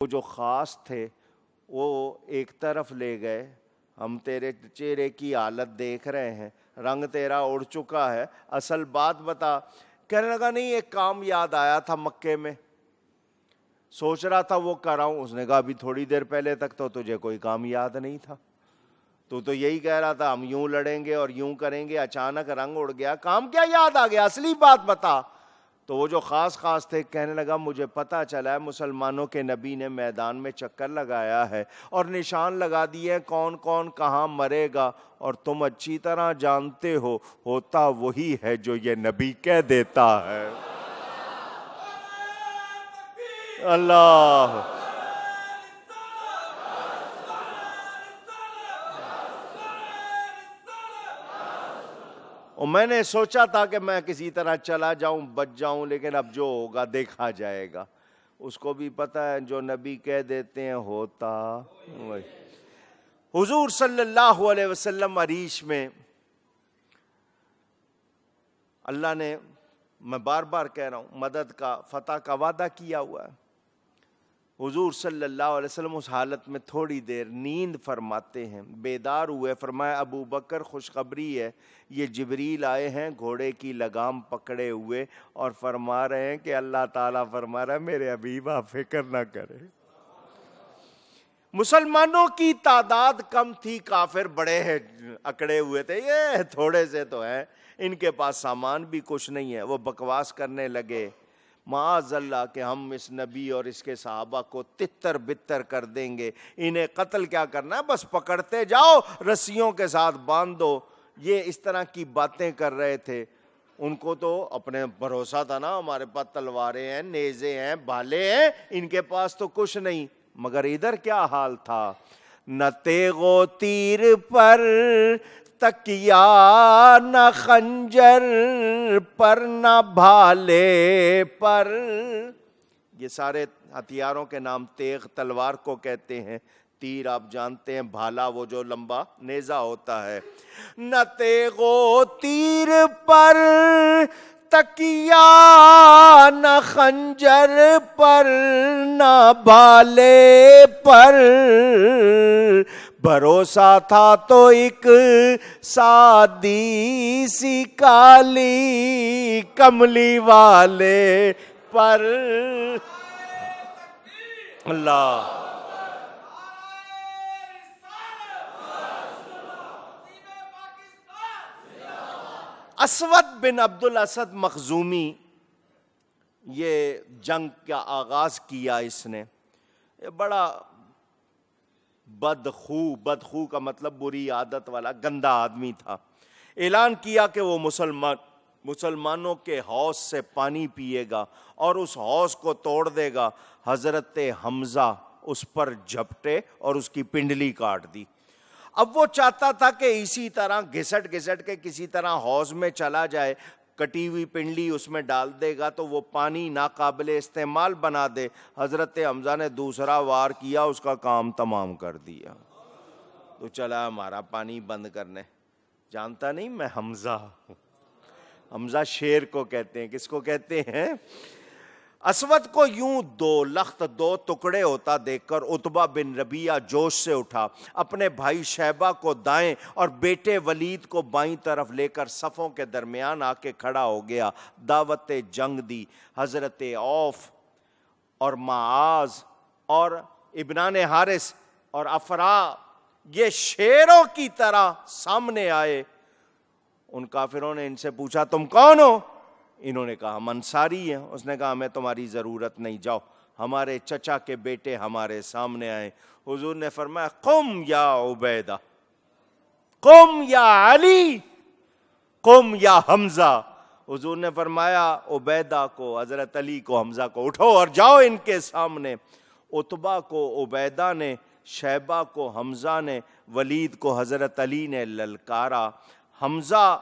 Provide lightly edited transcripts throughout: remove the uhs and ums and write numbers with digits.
وہ جو خاص تھے وہ ایک طرف لے گئے، ہم تیرے چہرے کی حالت دیکھ رہے ہیں، رنگ تیرا اڑ چکا ہے، اصل بات بتا۔ کہنے لگا نہیں ایک کام یاد آیا تھا مکے میں، سوچ رہا تھا وہ کراؤں۔ اس نے کہا ابھی تھوڑی دیر پہلے تک تو تجھے کوئی کام یاد نہیں تھا، تو یہی کہہ رہا تھا ہم یوں لڑیں گے اور یوں کریں گے، اچانک رنگ اڑ گیا، کام کیا یاد آ گیا، اصلی بات بتا۔ تو وہ جو خاص تھے کہنے لگا مجھے پتا چلا ہے مسلمانوں کے نبی نے میدان میں چکر لگایا ہے اور نشان لگا دیے کون کون کہاں مرے گا، اور تم اچھی طرح جانتے ہو ہوتا وہی ہے جو یہ نبی کہہ دیتا ہے۔ اللہ اور میں نے سوچا تھا کہ میں کسی طرح چلا جاؤں بچ جاؤں، لیکن اب جو ہوگا دیکھا جائے گا۔ اس کو بھی پتا ہے جو نبی کہہ دیتے ہیں ہوتا وہی۔ حضور صلی اللہ علیہ وسلم عریش میں اللہ نے، میں بار بار کہہ رہا ہوں، مدد کا فتح کا وعدہ کیا ہوا ہے۔ حضور صلی اللہ علیہ وسلم اس حالت میں تھوڑی دیر نیند فرماتے ہیں، بیدار ہوئے، فرمایا ابو بکر خوشخبری ہے، یہ جبریل آئے ہیں گھوڑے کی لگام پکڑے ہوئے اور فرما رہے ہیں کہ اللہ تعالیٰ فرما رہا ہے میرے حبیب آپ فکر نہ کرے۔ مسلمانوں کی تعداد کم تھی، کافر بڑے ہیں اکڑے ہوئے تھے، یہ تھوڑے سے تو ہیں، ان کے پاس سامان بھی کچھ نہیں ہے۔ وہ بکواس کرنے لگے معاذ اللہ کہ ہم اس نبی اور اس کے صحابہ کو تتر بتر کر دیں گے، انہیں قتل کیا کرنا ہے، بس پکڑتے جاؤ رسیوں کے ساتھ باندھ دو۔ یہ اس طرح کی باتیں کر رہے تھے۔ ان کو تو اپنے بھروسہ تھا نا ہمارے پاس تلواریں ہیں، نیزے ہیں، بھالے ہیں، ان کے پاس تو کچھ نہیں۔ مگر ادھر کیا حال تھا، نہ تیغ و تیر پر تکیا، نہ خنجر پر، نہ بھالے پر۔ یہ سارے ہتھیاروں کے نام، تیغ تلوار کو کہتے ہیں، تیر آپ جانتے ہیں، بھالا وہ جو لمبا نیزہ ہوتا ہے۔ نہ تیغ و تیر پر تکیا، نہ خنجر پر، نہ بھالے پر، بھروسہ تھا تو ایک سادی سی کالی کملی والے پر۔ اللہ اسود بن عبد الاسد مخزومی، یہ جنگ کا آغاز کیا اس نے، یہ بڑا بدخو کا مطلب بری عادت والا گندا آدمی تھا۔ اعلان کیا کہ وہ مسلمانوں کے حوض سے پانی پیے گا اور اس حوض کو توڑ دے گا۔ حضرت حمزہ اس پر جھپٹے اور اس کی پنڈلی کاٹ دی۔ اب وہ چاہتا تھا کہ اسی طرح گھسٹ کے کسی طرح حوض میں چلا جائے، کٹی ہوئی پنڈلی اس میں ڈال دے گا تو وہ پانی ناقابل استعمال بنا دے۔ حضرت حمزہ نے دوسرا وار کیا، اس کا کام تمام کر دیا، تو چلا ہمارا پانی بند کرنے۔ جانتا نہیں میں حمزہ حمزہ شیر کو کہتے ہیں، کس کو کہتے ہیں؟ اسود کو یوں دو لخت دو ٹکڑے ہوتا دیکھ کر عتبہ بن ربیعہ جوش سے اٹھا، اپنے بھائی شیبہ کو دائیں اور بیٹے ولید کو بائیں طرف لے کر صفوں کے درمیان آ کے کھڑا ہو گیا، دعوت جنگ دی۔ حضرت عوف اور معاذ اور ابنان حارث اور افرا یہ شیروں کی طرح سامنے آئے۔ ان کافروں نے ان سے پوچھا تم کون ہو؟ انہوں نے کہا ہم انصاری ہیں۔ اس نے کہا ہمیں تمہاری ضرورت نہیں، جاؤ، ہمارے چچا کے بیٹے ہمارے سامنے آئے۔ حضور نے فرمایا قم یا عبیدہ، قم یا علی، قم یا حمزہ۔ حضور نے فرمایا عبیدہ کو، حضرت علی کو، حمزہ کو اٹھو اور جاؤ ان کے سامنے۔ عتبہ کو عبیدہ نے، شیبہ کو حمزہ نے، ولید کو حضرت علی نے للکارا۔ حمزہ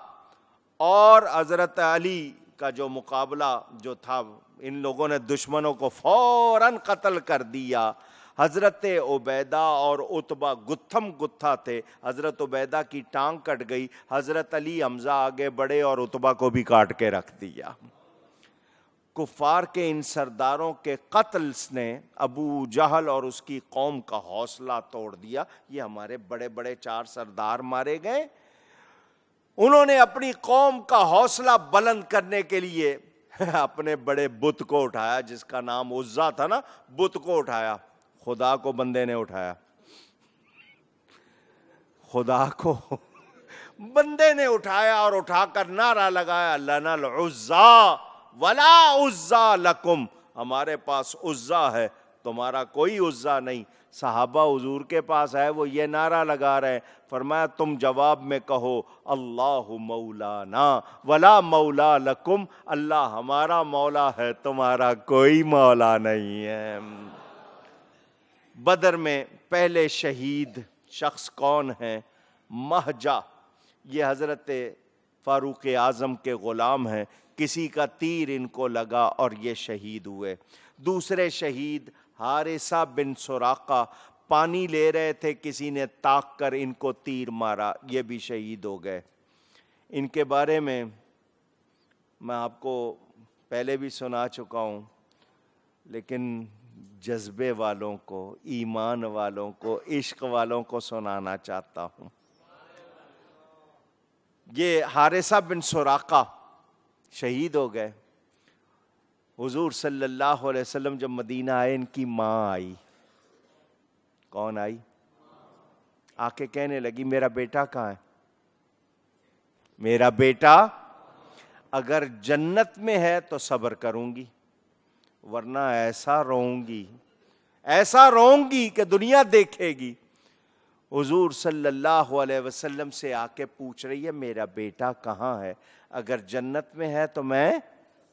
اور حضرت علی کا جو مقابلہ جو تھا، ان لوگوں نے دشمنوں کو فوراً قتل کر دیا۔ حضرت عبیدہ اور عتبہ گتھم گتھا تھے، حضرت عبیدہ کی ٹانگ کٹ گئی، حضرت علی حمزہ آگے بڑھے اور عتبہ کو بھی کاٹ کے رکھ دیا۔ کفار کے ان سرداروں کے قتل نے ابو جہل اور اس کی قوم کا حوصلہ توڑ دیا. یہ ہمارے بڑے بڑے 4 سردار مارے گئے. انہوں نے اپنی قوم کا حوصلہ بلند کرنے کے لیے اپنے بڑے بت کو اٹھایا, جس کا نام عزا تھا نا, بت کو اٹھایا. خدا کو بندے نے اٹھایا, خدا کو بندے نے اٹھایا اور اٹھا کر نعرہ لگایا, لنا العزا ولا عزا لکم, ہمارے پاس عزا ہے, تمہارا کوئی عزا نہیں. صحابہ حضور کے پاس ہے, وہ یہ نعرہ لگا رہے ہیں. فرمایا تم جواب میں کہو اللہ مولانا ولا مولا لکم, اللہ ہمارا مولا ہے, تمہارا کوئی مولا نہیں ہے. بدر میں پہلے شہید شخص کون ہیں؟ مہجہ. یہ حضرت فاروق اعظم کے غلام ہیں. کسی کا تیر ان کو لگا اور یہ شہید ہوئے. دوسرے شہید حارثہ بن سراقہ, پانی لے رہے تھے, کسی نے تاک کر ان کو تیر مارا, یہ بھی شہید ہو گئے. ان کے بارے میں آپ کو پہلے بھی سنا چکا ہوں, لیکن جذبے والوں کو, ایمان والوں کو, عشق والوں کو سنانا چاہتا ہوں. یہ حارثہ بن سراقہ شہید ہو گئے. حضور صلی اللہ علیہ وسلم جب مدینہ آئے, ان کی ماں آئی. کون آئی؟ آ کے کہنے لگی میرا بیٹا کہاں ہے؟ میرا بیٹا اگر جنت میں ہے تو صبر کروں گی, ورنہ ایسا روؤں گی کہ دنیا دیکھے گی. حضور صلی اللہ علیہ وسلم سے آ کے پوچھ رہی ہے میرا بیٹا کہاں ہے؟ اگر جنت میں ہے تو میں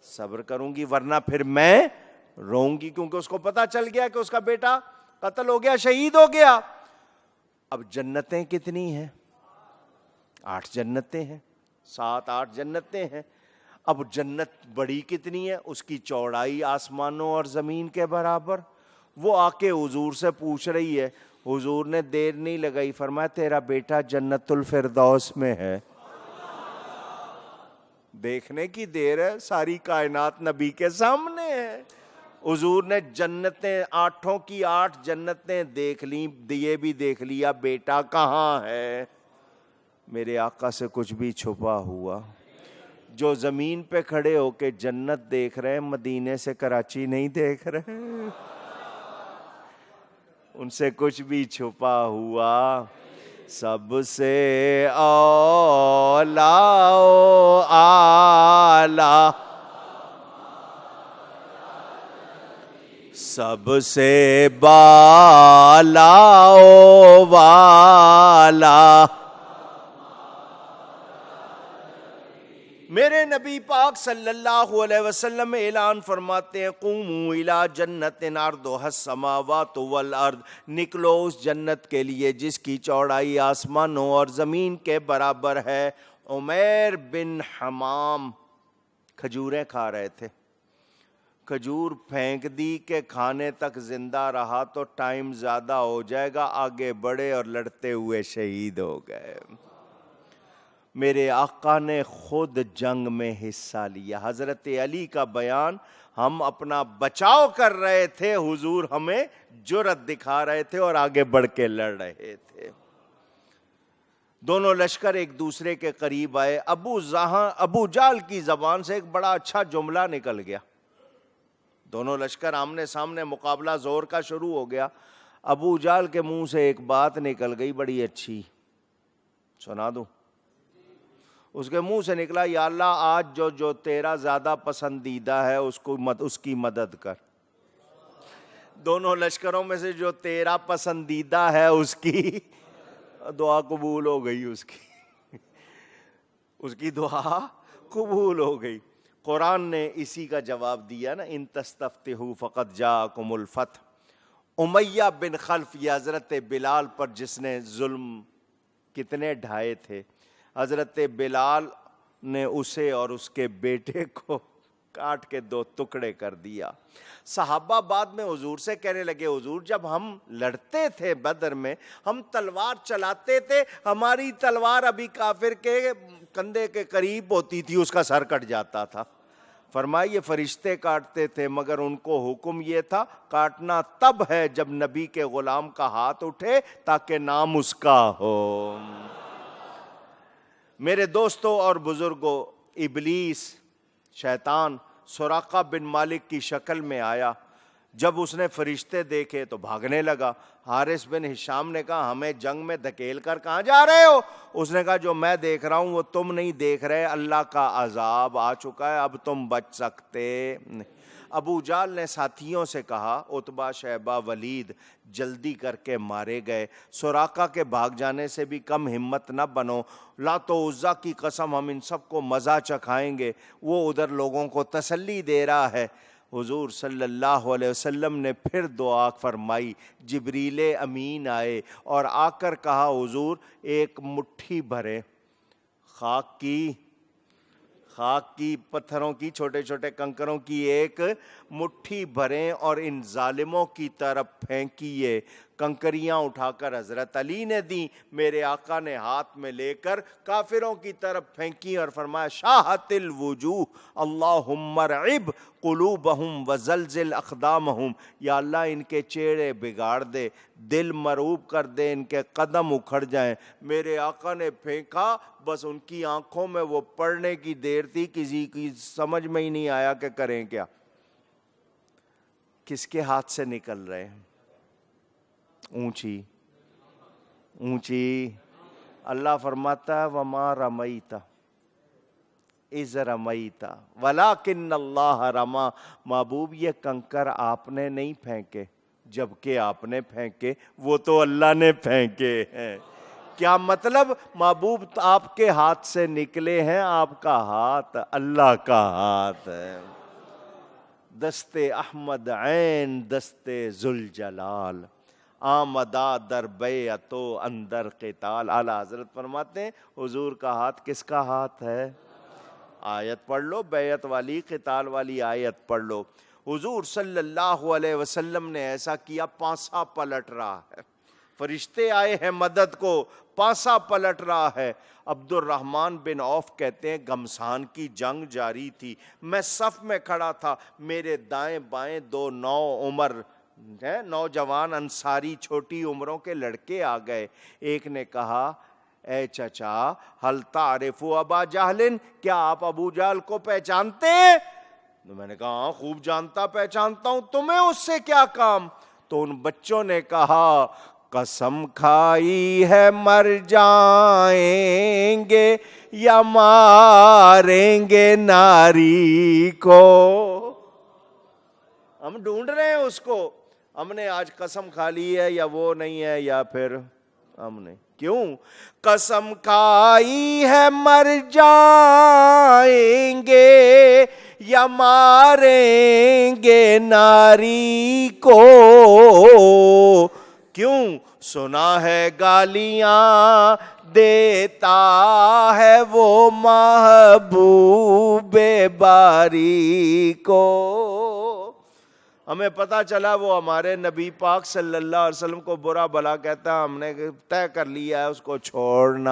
صبر کروں گی, ورنہ پھر میں روؤں گی, کیونکہ اس کو پتا چل گیا کہ اس کا بیٹا قتل ہو گیا, شہید ہو گیا. اب جنتیں کتنی ہیں؟ 8 جنتیں ہیں, 7-8 جنتیں ہیں. اب جنت بڑی کتنی ہے؟ اس کی چوڑائی آسمانوں اور زمین کے برابر. وہ آ کے حضور سے پوچھ رہی ہے. حضور نے دیر نہیں لگائی, فرمایا تیرا بیٹا جنت الفردوس میں ہے. دیکھنے کی دیر ہے, ساری کائنات نبی کے سامنے ہے. حضور نے جنتیں 8 کی 8 جنتیں دیکھ لیں, یہ بھی دیکھ لیا بیٹا کہاں ہے. میرے آقا سے کچھ بھی چھپا ہوا. جو زمین پہ کھڑے ہو کے جنت دیکھ رہے ہیں, مدینے سے کراچی نہیں دیکھ رہے, ان سے کچھ بھی چھپا ہوا. سب سے اولا اعلی, سب سے بالا والا. میرے نبی پاک صلی اللہ علیہ وسلم اعلان فرماتے ہیں قوموا الی جنت عرضها السماوات والارض, نکلو اس جنت کے لیے جس کی چوڑائی آسمانوں اور زمین کے برابر ہے. عمیر بن حمام کھجوریں کھا رہے تھے, کھجور پھینک دی کہ کھانے تک زندہ رہا تو ٹائم زیادہ ہو جائے گا, آگے بڑھے اور لڑتے ہوئے شہید ہو گئے. میرے آقا نے خود جنگ میں حصہ لیا. حضرت علی کا بیان, ہم اپنا بچاؤ کر رہے تھے, حضور ہمیں جرأت دکھا رہے تھے اور آگے بڑھ کے لڑ رہے تھے. دونوں لشکر ایک دوسرے کے قریب آئے. ابو جہل کی زبان سے ایک بڑا اچھا جملہ نکل گیا. دونوں لشکر آمنے سامنے, مقابلہ زور کا شروع ہو گیا. ابو جہل کے منہ سے ایک بات نکل گئی بڑی اچھی, سنا دوں؟ اس کے منہ سے نکلا, یا اللہ آج جو تیرا زیادہ پسندیدہ ہے اس کی مدد کر. دونوں لشکروں میں سے جو تیرا پسندیدہ ہے اس کی دعا قبول ہو گئی. اس کی دعا قبول ہو گئی. قرآن نے اسی کا جواب دیا نا, ان تستفتحوا فقد جاءکم الفتح. امیہ بن خلف, یہ حضرت بلال پر جس نے ظلم کتنے ڈھائے تھے, حضرت بلال نے اسے اور اس کے بیٹے کو کاٹ کے 2 ٹکڑے کر دیا. صحابہ بعد میں حضور سے کہنے لگے, حضور جب ہم لڑتے تھے بدر میں, ہم تلوار چلاتے تھے, ہماری تلوار ابھی کافر کے کندھے کے قریب ہوتی تھی, اس کا سر کٹ جاتا تھا. فرمایا یہ فرشتے کاٹتے تھے مگر ان کو حکم یہ تھا کاٹنا تب ہے جب نبی کے غلام کا ہاتھ اٹھے تاکہ نام اس کا ہو۔ میرے دوستوں اور بزرگوں، ابلیس شیطان سراقہ بن مالک کی شکل میں آیا۔ جب اس نے فرشتے دیکھے تو بھاگنے لگا۔ حارث بن ہشام نے کہا ہمیں جنگ میں دھکیل کر کہاں جا رہے ہو؟ اس نے کہا جو میں دیکھ رہا ہوں وہ تم نہیں دیکھ رہے، اللہ کا عذاب آ چکا ہے، اب تم بچ سکتے نہیں۔ ابو جہل نے ساتھیوں سے کہا، عتبہ، شیبہ، ولید جلدی کر کے مارے گئے، سراقہ کے بھاگ جانے سے بھی کم ہمت نہ بنو، لات و عزیٰ کی قسم ہم ان سب کو مزہ چکھائیں گے۔ وہ ادھر لوگوں کو تسلی دے رہا ہے۔ حضور صلی اللہ علیہ وسلم نے پھر دعا فرمائی، جبریل امین آئے اور آ کر کہا حضور ایک مٹھی بھرے خاک کی پتھروں کی، چھوٹے چھوٹے کنکروں کی ایک مٹھی بھریں اور ان ظالموں کی طرف پھینکیے۔ کنکریاں اٹھا کر حضرت علی نے دی، میرے آقا نے ہاتھ میں لے کر کافروں کی طرف پھینکی اور فرمایا شاہت الوجوہ اللہم ارعب قلوبہم وزلزل اقدامہم، یا اللہ ان کے چہرے بگاڑ دے، دل مرعوب کر دے، ان کے قدم اکھڑ جائیں۔ میرے آقا نے پھینکا، بس ان کی آنکھوں میں وہ پڑنے کی دیر تھی، کسی کی سمجھ میں ہی نہیں آیا کہ کریں کیا۔ کس کے ہاتھ سے نکل رہے ہیں؟ اونچی اونچی۔ اللہ فرماتا ہے وما رمیت اذ رمیت ولکن اللہ رما، محبوب یہ کنکر آپ نے نہیں پھینکے جبکہ آپ نے پھینکے، وہ تو اللہ نے پھینکے ہیں۔ کیا مطلب؟ محبوب آپ کے ہاتھ سے نکلے ہیں، آپ کا ہاتھ اللہ کا ہاتھ ہے۔ دستے احمد عین دستے ذوالجلال، آمدہ در بیعت و اندر قتال۔ اعلیٰ حضرت فرماتے ہیں حضور کا ہاتھ کس کا ہاتھ ہے؟ آیت پڑھ لو، بیعت والی قتال والی آیت پڑھ لو۔ حضور صلی اللہ علیہ وسلم نے ایسا کیا، پانسا پلٹ رہا ہے، فرشتے آئے ہیں مدد کو، پانسا پلٹ رہا ہے۔ عبد الرحمن بن عوف کہتے ہیں گمسان کی جنگ جاری تھی، میں صف میں کھڑا تھا، میرے دائیں بائیں دو نوجوان انصاری چھوٹی عمروں کے لڑکے آ گئے۔ ایک نے کہا اے چچا ہل تعرف ابا جہل، کیا آپ ابو جہل کو پہچانتے ہیں؟ تو میں نے کہا ہاں خوب جانتا پہچانتا ہوں، تمہیں اس سے کیا کام؟ تو ان بچوں نے کہا قسم کھائی ہے مر جائیں گے یا ماریں گے ناری کو۔ ہم ڈھونڈ رہے ہیں اس کو، ہم نے آج قسم کھا لی ہے یا وہ نہیں ہے یا پھر ہم نے کیوں؟ قسم کھائی ہے مر جائیں گے یا ماریں گے ناری کو، کیوں؟ سنا ہے گالیاں دیتا ہے وہ محبوب باری کو۔ ہمیں پتا چلا وہ ہمارے نبی پاک صلی اللہ علیہ وسلم کو برا بھلا کہتا، ہم نے طے کر لیا ہے اس کو چھوڑنا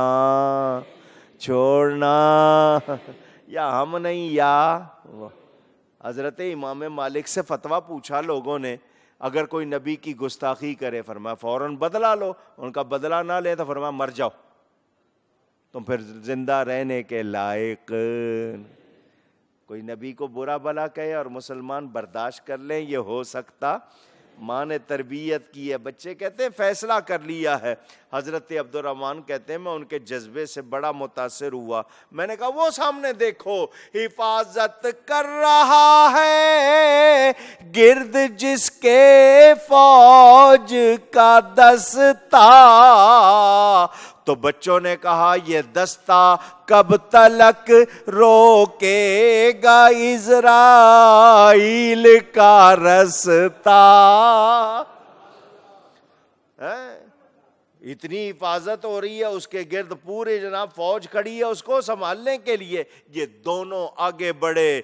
یا ہم نہیں یا۔ حضرت امام مالک سے فتویٰ پوچھا لوگوں نے، اگر کوئی نبی کی گستاخی کرے فرمایا فوراً بدلہ لو، ان کا بدلہ نہ لے تو فرمایا مر جاؤ، تم پھر زندہ رہنے کے لائق۔ کوئی نبی کو برا بھلا کہے اور مسلمان برداشت کر لیں، یہ ہو سکتا؟ ماں نے تربیت کی ہے، بچے کہتے ہیں فیصلہ کر لیا ہے۔ حضرت عبد الرحمن کہتے ہیں میں ان کے جذبے سے بڑا متاثر ہوا، میں نے کہا وہ سامنے دیکھو حفاظت کر رہا ہے گرد جس کے فوج کا دستہ، تو بچوں نے کہا یہ دستہ کب تلک روکے گا اسرائیل کا رستہ۔ اتنی حفاظت ہو رہی ہے، اس کے گرد پورے جناب فوج کھڑی ہے اس کو سنبھالنے کے لیے، یہ دونوں آگے بڑھے،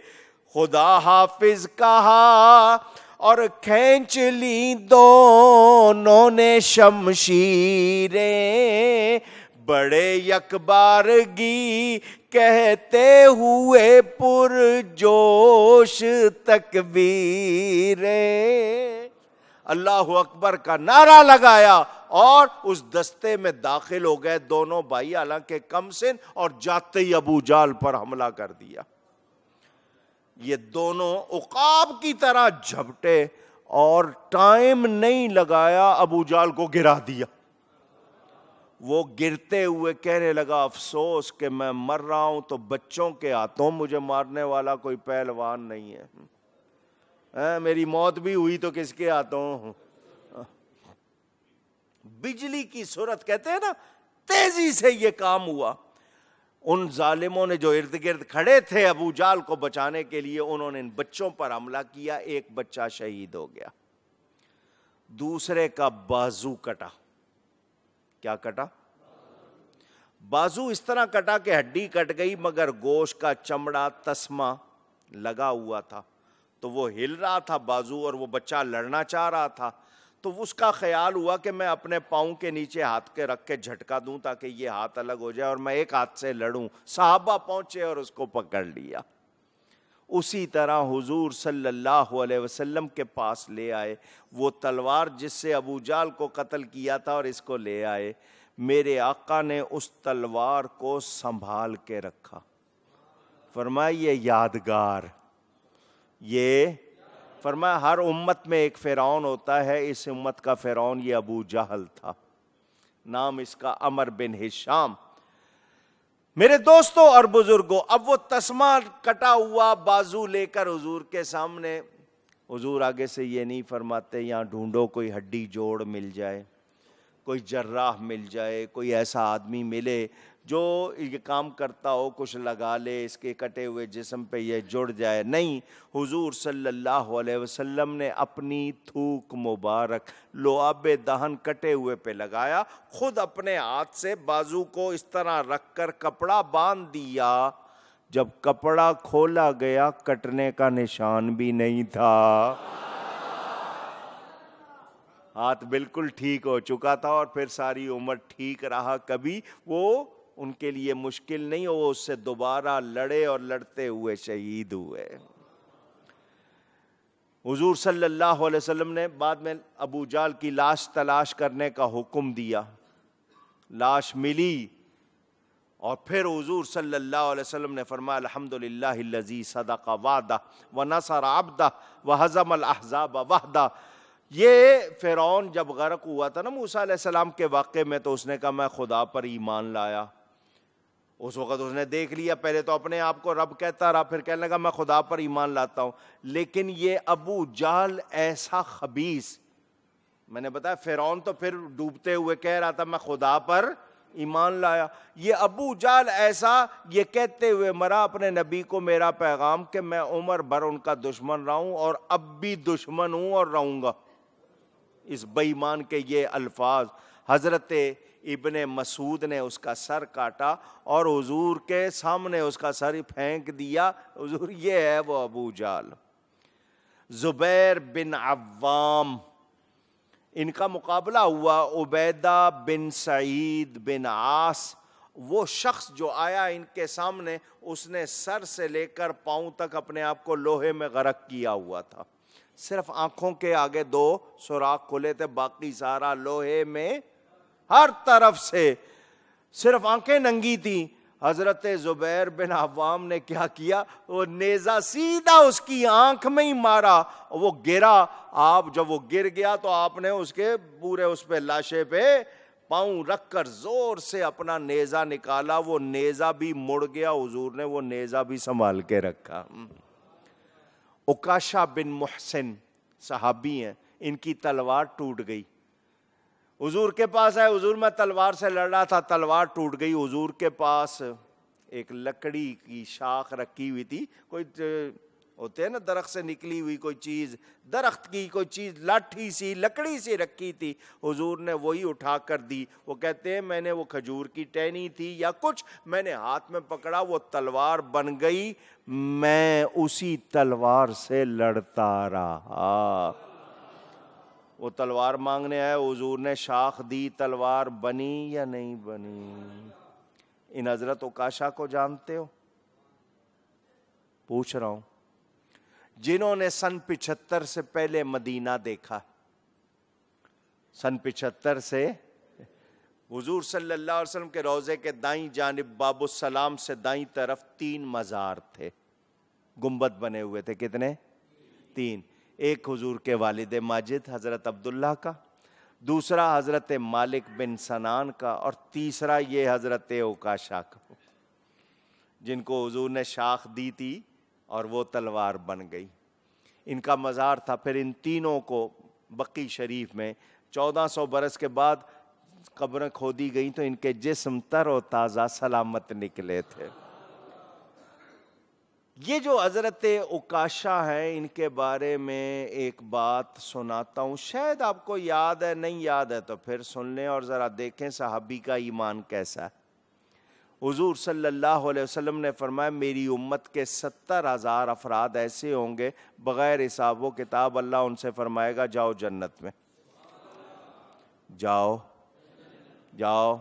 خدا حافظ کہا اور کھینچ لی دونوں نے شمشیریں، بڑے یکبارگی کہتے ہوئے پرجوش تکبیریں، اللہ اکبر کا نعرہ لگایا اور اس دستے میں داخل ہو گئے دونوں بھائی، حالانکہ کم سن، اور جاتے ہی ابو جہل پر حملہ کر دیا۔ یہ دونوں عقاب کی طرح جھپٹے اور ٹائم نہیں لگایا ابو جہل کو گرا دیا۔ وہ گرتے ہوئے کہنے لگا افسوس کہ میں مر رہا ہوں تو بچوں کے ہاتھوں مجھے مارنے والا کوئی پہلوان نہیں ہے، میری موت بھی ہوئی تو کس کے ہاتھوں؟ بجلی کی صورت کہتے ہیں نا، تیزی سے یہ کام ہوا۔ ان ظالموں نے جو ارد گرد کھڑے تھے ابو جہل کو بچانے کے لیے، انہوں نے ان بچوں پر حملہ کیا، ایک بچہ شہید ہو گیا، دوسرے کا بازو کٹا۔ کیا کٹا؟ بازو اس طرح کٹا کہ ہڈی کٹ گئی مگر گوشت کا چمڑا تسمہ لگا ہوا تھا، تو وہ ہل رہا تھا بازو، اور وہ بچہ لڑنا چاہ رہا تھا، تو اس کا خیال ہوا کہ میں اپنے پاؤں کے نیچے ہاتھ کے رکھ کے جھٹکا دوں تاکہ یہ ہاتھ الگ ہو جائے اور میں ایک ہاتھ سے لڑوں۔ صحابہ پہنچے اور اس کو پکڑ لیا۔ اسی طرح حضور صلی اللہ علیہ وسلم کے پاس لے آئے، وہ تلوار جس سے ابو جہل کو قتل کیا تھا اور اس کو لے آئے۔ میرے آقا نے اس تلوار کو سنبھال کے رکھا، فرمایا یہ یادگار، یہ فرمایا ہر امت میں ایک فرعون ہوتا ہے، اس امت کا فرعون یہ ابو جہل تھا، نام اس کا عمر بن ہشام۔ میرے دوستوں اور بزرگوں، اب وہ تسمہ کٹا ہوا بازو لے کر حضور کے سامنے، حضور آگے سے یہ نہیں فرماتے یہاں ڈھونڈو کوئی ہڈی جوڑ مل جائے، کوئی جراح مل جائے، کوئی ایسا آدمی ملے جو یہ کام کرتا ہو، کچھ لگا لے اس کے کٹے ہوئے جسم پہ یہ جڑ جائے۔ نہیں، حضور صلی اللہ علیہ وسلم نے اپنی تھوک مبارک لعاب دہن کٹے ہوئے پہ لگایا، خود اپنے ہاتھ سے بازو کو اس طرح رکھ کر کپڑا باندھ دیا۔ جب کپڑا کھولا گیا کٹنے کا نشان بھی نہیں تھا، ہاتھ بالکل ٹھیک ہو چکا تھا اور پھر ساری عمر ٹھیک رہا، کبھی وہ ان کے لیے مشکل نہیں ہو، وہ اس سے دوبارہ لڑے اور لڑتے ہوئے شہید ہوئے۔ حضور صلی اللہ علیہ وسلم نے بعد میں ابو جہل کی لاش تلاش کرنے کا حکم دیا، لاش ملی، اور پھر حضور صلی اللہ علیہ وسلم نے فرمایا الحمدللہ الذی صدق وعدہ ونصر عبدہ وہزم الاحزاب وحدہ۔ یہ فرعون جب غرق ہوا تھا نا موسیٰ علیہ السلام کے واقعے میں، تو اس نے کہا میں خدا پر ایمان لایا۔ اس وقت اس نے دیکھ لیا، پہلے تو اپنے آپ کو رب کہتا رہا، پھر کہنے لگا میں خدا پر ایمان لاتا ہوں۔ لیکن یہ ابو جہل ایسا خبیث، میں نے بتایا فرعون تو پھر ڈوبتے ہوئے کہہ رہا تھا میں خدا پر ایمان لایا، یہ ابو جہل ایسا یہ کہتے ہوئے مرا اپنے نبی کو میرا پیغام کہ میں عمر بھر ان کا دشمن رہا ہوں اور اب بھی دشمن ہوں اور رہوں گا۔ اس بے ایمان کے یہ الفاظ، حضرت ابن مسعود نے اس کا سر کاٹا اور حضور کے سامنے اس کا سر پھینک دیا۔ حضور یہ ہے وہ ابو جہل۔ زبیر بن عوام، ان کا مقابلہ ہوا عبیدہ بن سعید بن عاص، وہ شخص جو آیا ان کے سامنے، اس نے سر سے لے کر پاؤں تک اپنے آپ کو لوہے میں غرق کیا ہوا تھا، صرف آنکھوں کے آگے 2 سوراخ کھلے تھے، باقی سارا لوہے میں ہر طرف سے، صرف آنکھیں ننگی تھیں۔ حضرت زبیر بن عوام نے کیا کیا، وہ نیزہ سیدھا اس کی آنکھ میں ہی مارا، وہ گرا۔ آپ جب وہ گر گیا تو آپ نے اس کے پورے اس پہ لاشے پہ پاؤں رکھ کر زور سے اپنا نیزہ نکالا، وہ نیزہ بھی مڑ گیا، حضور نے وہ نیزہ بھی سنبھال کے رکھا۔ عکاشہ بن محسن صحابی ہیں، ان کی تلوار ٹوٹ گئی، حضور کے پاس آئے، حضور میں تلوار سے لڑ رہا تھا، تلوار ٹوٹ گئی۔ حضور کے پاس ایک لکڑی کی شاخ رکھی ہوئی تھی، کوئی ہوتے ہیں نا درخت سے نکلی ہوئی کوئی چیز، درخت کی کوئی چیز، لاٹھی سی لکڑی سی رکھی تھی، حضور نے وہی اٹھا کر دی۔ وہ کہتے ہیں میں نے وہ کھجور کی ٹہنی تھی یا کچھ میں نے ہاتھ میں پکڑا، وہ تلوار بن گئی، میں اسی تلوار سے لڑتا رہا۔ وہ تلوار مانگنے آئے، حضور نے شاخ دی، تلوار بنی یا نہیں بنی؟ ان حضرت عکاشہ کو جانتے ہو؟ پوچھ رہا ہوں، جنہوں نے سن 75 سے پہلے مدینہ دیکھا، سن 75 سے حضور صلی اللہ علیہ وسلم کے روضے کے دائیں جانب باب السلام سے دائیں طرف 3 مزار تھے، گنبد بنے ہوئے تھے، کتنے؟ 3۔ ایک حضور کے والد ماجد حضرت عبداللہ کا، دوسرا حضرت مالک بن سنان کا، اور تیسرا یہ حضرت عکاشہ کا، جن کو حضور نے شاخ دی تھی اور وہ تلوار بن گئی، ان کا مزار تھا۔ پھر ان تینوں کو بقی شریف میں 1400 برس کے بعد قبریں کھودی گئیں تو ان کے جسم تر و تازہ سلامت نکلے تھے۔ یہ جو حضرت عکاشہ ہیں، ان کے بارے میں ایک بات سناتا ہوں، شاید آپ کو یاد ہے، نہیں یاد ہے تو پھر سن لیں اور ذرا دیکھیں صحابی کا ایمان کیسا ہے۔ حضور صلی اللہ علیہ وسلم نے فرمایا میری امت کے 70,000 افراد ایسے ہوں گے بغیر حساب و کتاب، اللہ ان سے فرمائے گا جاؤ جنت میں، جاؤ جاؤ۔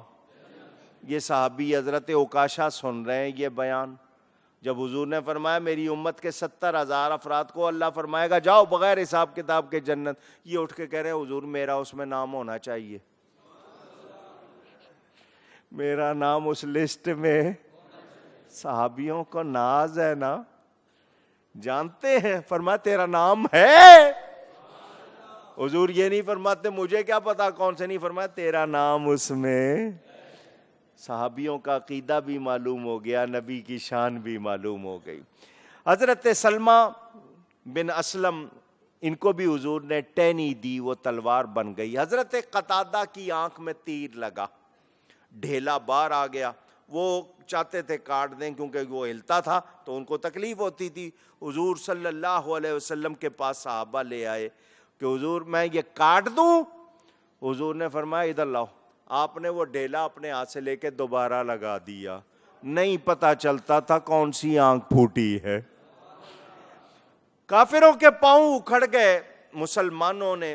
یہ صحابی حضرت عکاشہ سن رہے ہیں یہ بیان، جب حضور نے فرمایا میری امت کے 70,000 افراد کو اللہ فرمائے گا جاؤ بغیر حساب کتاب کے جنت، یہ اٹھ کے کہہ رہے ہیں حضور میرا اس میں نام ہونا چاہیے، میرا نام اس لسٹ میں۔ صحابیوں کو ناز ہے نا، جانتے ہیں، فرمایا تیرا نام ہے۔ حضور یہ نہیں فرماتے مجھے کیا پتا کون سے، نہیں، فرمایا تیرا نام اس میں۔ صحابیوں کا عقیدہ بھی معلوم ہو گیا، نبی کی شان بھی معلوم ہو گئی۔ حضرت سلمہ بن اسلم، ان کو بھی حضور نے ٹہنی دی، وہ تلوار بن گئی۔ حضرت قتادہ کی آنکھ میں تیر لگا، ڈھیلا باہر آ گیا، وہ چاہتے تھے کاٹ دیں کیونکہ وہ ہلتا تھا تو ان کو تکلیف ہوتی تھی۔ حضور صلی اللہ علیہ وسلم کے پاس صحابہ لے آئے کہ حضور میں یہ کاٹ دوں؟ حضور نے فرمایا ادھر لاؤ۔ آپ نے وہ ڈھیلا اپنے ہاتھ سے لے کے دوبارہ لگا دیا، نہیں پتا چلتا تھا کون سی آنکھ پھوٹی ہے۔ کافروں کے پاؤں اکھڑ گئے، مسلمانوں نے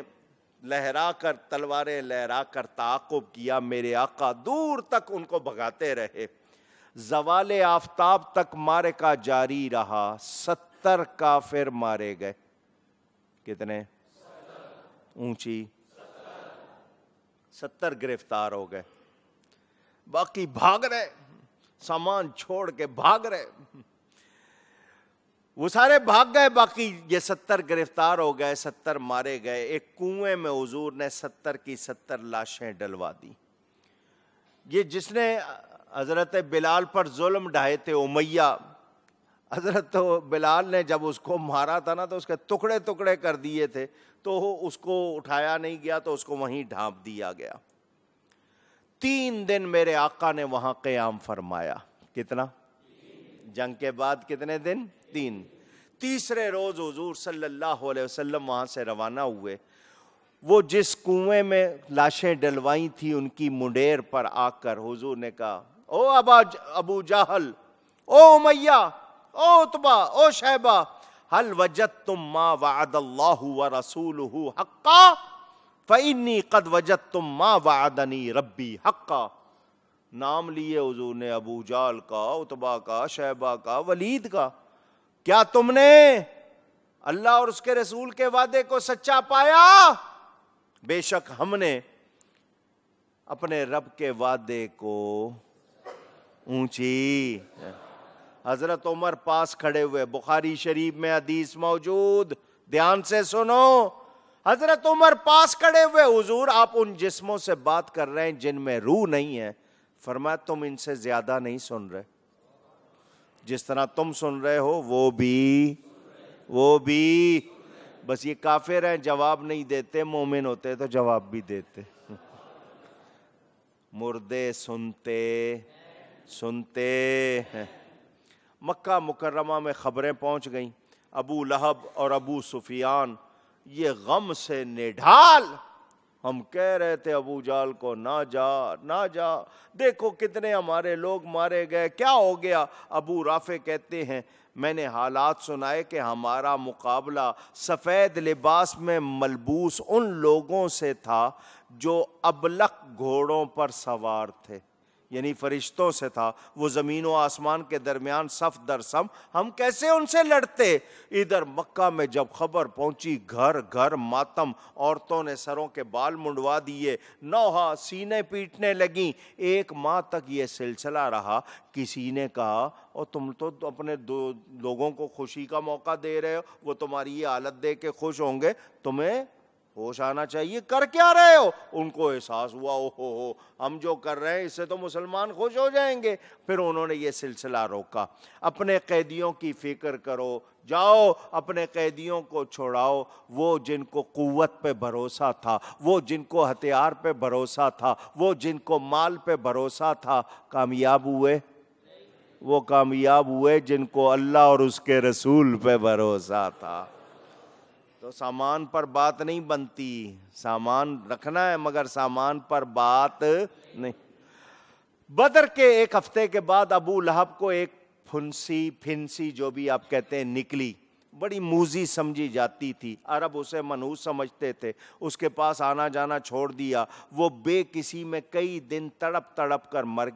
لہرا کر تلواریں لہرا کر تعاقب کیا، میرے آقا دور تک ان کو بھگاتے رہے، زوال آفتاب تک معرکہ جاری رہا، 70 کافر مارے گئے۔ کتنے؟ اونچی 70 گرفتار ہو گئے، باقی بھاگ رہے، سامان چھوڑ کے بھاگ رہے، وہ سارے بھاگ گئے، باقی یہ 70 گرفتار ہو گئے، 70 مارے گئے۔ ایک کنویں میں حضور نے 70 کی 70 لاشیں ڈلوا دی۔ یہ جس نے حضرت بلال پر ظلم ڈھائے تھے، امیہ، حضرت بلال نے جب اس کو مارا تھا نا تو اس کے ٹکڑے ٹکڑے کر دیے تھے، تو اس کو اٹھایا نہیں گیا تو اس کو وہیں ڈھانپ دیا گیا۔ 3 دن میرے آقا نے وہاں قیام فرمایا۔ کتنا؟ جنگ کے بعد کتنے دن؟ 3۔ تیسرے روز حضور صلی اللہ علیہ وسلم وہاں سے روانہ ہوئے۔ وہ جس کنویں میں لاشیں ڈلوائی تھی ان کی منڈیر پر آ کر حضور نے کہا او ابو جہل، او امیہ، او عتبہ، او شیبہ، هل وجدتم ما وعد اللہ ورسولہ حقا فإنی قد وجدتم ما وعدنی ربی حقا۔ نام لیے حضور نے ابو جہل کا، عتبہ کا، شیبہ کا، ولید کا۔ کیا تم نے اللہ اور اس کے رسول کے وعدے کو سچا پایا؟ بے شک ہم نے اپنے رب کے وعدے کو اونچی۔ حضرت عمر پاس کھڑے ہوئے، بخاری شریف میں حدیث موجود، دھیان سے سنو۔ حضرت عمر پاس کھڑے ہوئے، حضور آپ ان جسموں سے بات کر رہے ہیں جن میں روح نہیں ہے۔ فرمایا تم ان سے زیادہ نہیں سن رہے، جس طرح تم سن رہے ہو وہ بھی بس یہ کافر ہیں، جواب نہیں دیتے، مومن ہوتے تو جواب بھی دیتے۔ مردے سنتے ہیں۔ مکہ مکرمہ میں خبریں پہنچ گئیں، ابو لہب اور ابو سفیان یہ غم سے نڈھال، ہم کہہ رہے تھے ابو جہل کو نہ جا، دیکھو کتنے ہمارے لوگ مارے گئے، کیا ہو گیا؟ ابو رافع کہتے ہیں میں نے حالات سنائے کہ ہمارا مقابلہ سفید لباس میں ملبوس ان لوگوں سے تھا جو ابلق گھوڑوں پر سوار تھے، یعنی فرشتوں سے تھا، وہ زمین و آسمان کے درمیان صف در صف، ہم کیسے ان سے لڑتے؟ ادھر مکہ میں جب خبر پہنچی، گھر گھر ماتم، عورتوں نے سروں کے بال منڈوا دیے، نوحہ سینے پیٹنے لگیں، 1 ماہ تک یہ سلسلہ رہا۔ کسی نے کہا اور تم تو اپنے لوگوں کو خوشی کا موقع دے رہے ہو، وہ تمہاری یہ حالت دیکھ کے خوش ہوں گے، تمہیں ہوش آنا چاہیے، کر کیا رہے ہو؟ ان کو احساس ہوا او ہو ہم جو کر رہے ہیں اس سے تو مسلمان خوش ہو جائیں گے۔ پھر انہوں نے یہ سلسلہ روکا۔ اپنے قیدیوں کی فکر کرو، جاؤ اپنے قیدیوں کو چھوڑاؤ۔ وہ جن کو قوت پہ بھروسہ تھا، وہ جن کو ہتھیار پہ بھروسہ تھا، وہ جن کو مال پہ بھروسہ تھا، کامیاب ہوئے؟ وہ کامیاب ہوئے جن کو اللہ اور اس کے رسول پہ بھروسہ تھا۔ تو سامان پر بات نہیں بنتی، سامان رکھنا ہے مگر سامان پر بات نہیں۔ بدر کے 1 ہفتے کے بعد ابو لہب کو ایک پھنسی جو بھی آپ کہتے ہیں نکلی، بڑی موذی سمجھی جاتی تھی، عرب اسے منحوس سمجھتے تھے، اس کے پاس آنا جانا چھوڑ دیا، وہ بے کسی میں کئی دن تڑپ تڑپ کر مر گیا۔